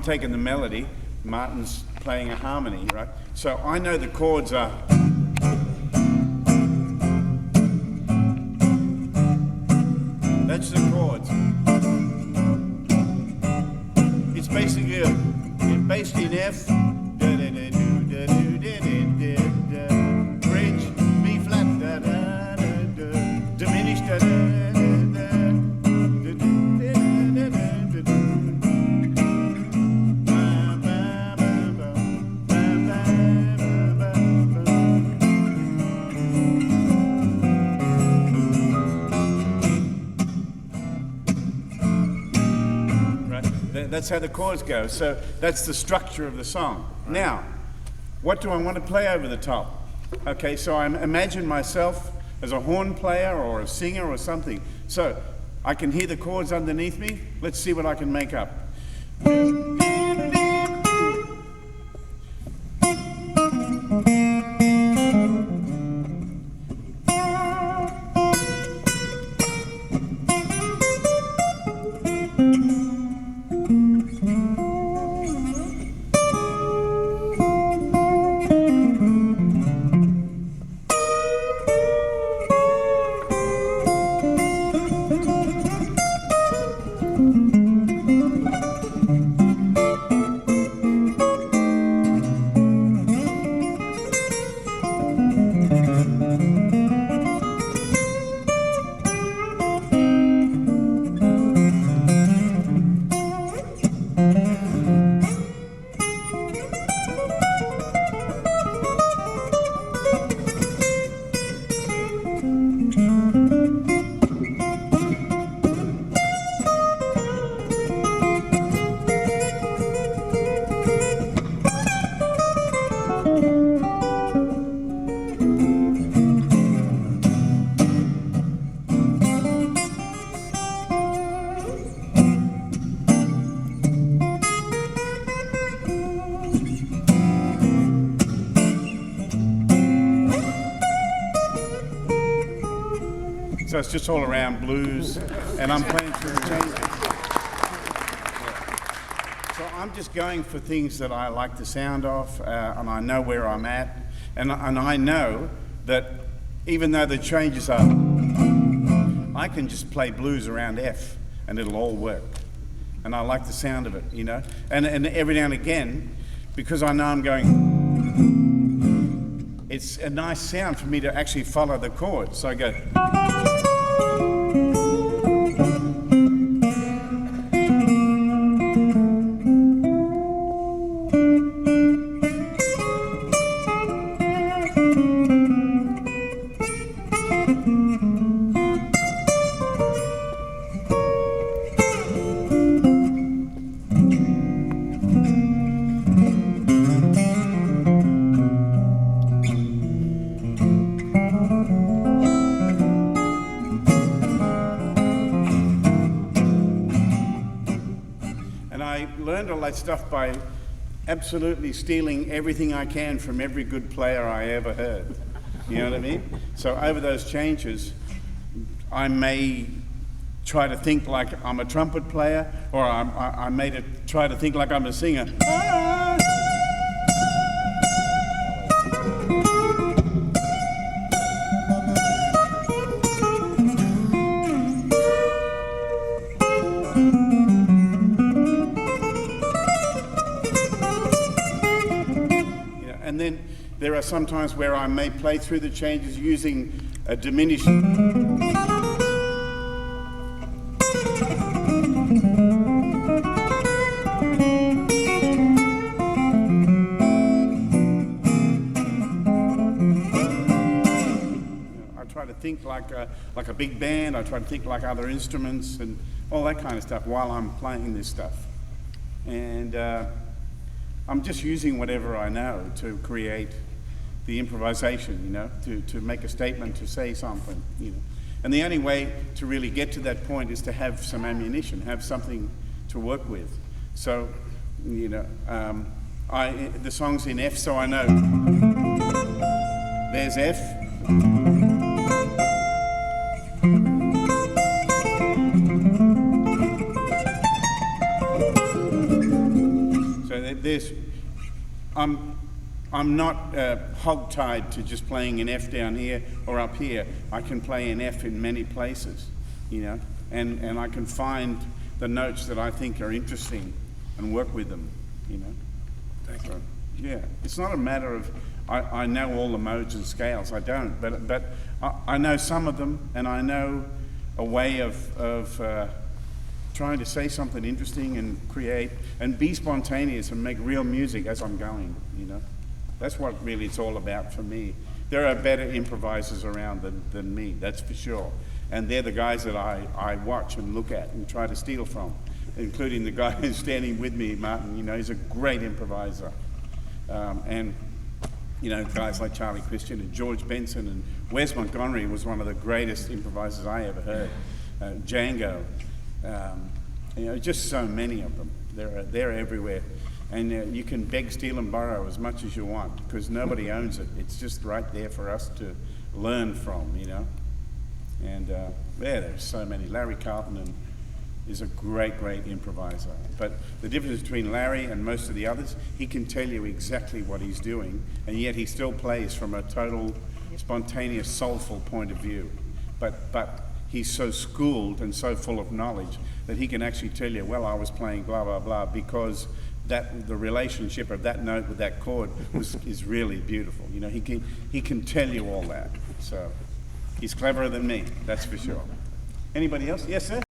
taking the melody, Martin's playing a harmony, right? So I know the chords are... That's the chords. It's basically based in F, bridge, B flat, diminished, That's how the chords go. So that's the structure of the song. Right. Now, what do I want to play over the top? Okay, so I imagine myself as a horn player or a singer or something. So I can hear the chords underneath me. Let's see what I can make up. So it's just all around blues, and I'm playing through the changes. So I'm just going for things that I like the sound of, and I know where I'm at, and I know that even though the changes are, I can just play blues around F, and it'll all work. And I like the sound of it, you know. And every now and again, because I know I'm going, it's a nice sound for me to actually follow the chords. So I go. Learned all that stuff by absolutely stealing everything I can from every good player I ever heard. You know what I mean? So over those changes, I may try to think like I'm a trumpet player, or I may try to think like I'm a singer. And then there are some times where I may play through the changes using a diminished. I try to think like a big band. I try to think like other instruments and all that kind of stuff while I'm playing this stuff. And I'm just using whatever I know to create the improvisation, you know, to make a statement, to say something, you know. And the only way to really get to that point is to have some ammunition, have something to work with. So, you know, the song's in F, so I know. There's F. I'm not hog-tied to just playing an F down here or up here. I can play an F in many places, you know, and I can find the notes that I think are interesting and work with them, you know. Thank you. Yeah, it's not a matter of I know all the modes and scales. I don't, but I know some of them, and I know a way of trying to say something interesting and create and be spontaneous and make real music as I'm going, you know. That's what really it's all about for me. There are better improvisers around than me, that's for sure. And they're the guys that I watch and look at and try to steal from, including the guy who's standing with me, Martin. You know, he's a great improviser. And, you know, guys like Charlie Christian and George Benson and Wes Montgomery was one of the greatest improvisers I ever heard. Django, you know, just so many of them. They're everywhere. And you can beg, steal, and borrow as much as you want because nobody owns it. It's just right there for us to learn from, you know. And there's so many. Larry Carlton is a great, great improviser. But the difference between Larry and most of the others, he can tell you exactly what he's doing, and yet he still plays from a total, spontaneous, soulful point of view. But he's so schooled and so full of knowledge that he can actually tell you, well, I was playing blah, blah, blah, because the relationship of that note with that chord is really beautiful. You know, he can tell you all that. So he's cleverer than me, that's for sure. Anybody else? Yes, sir?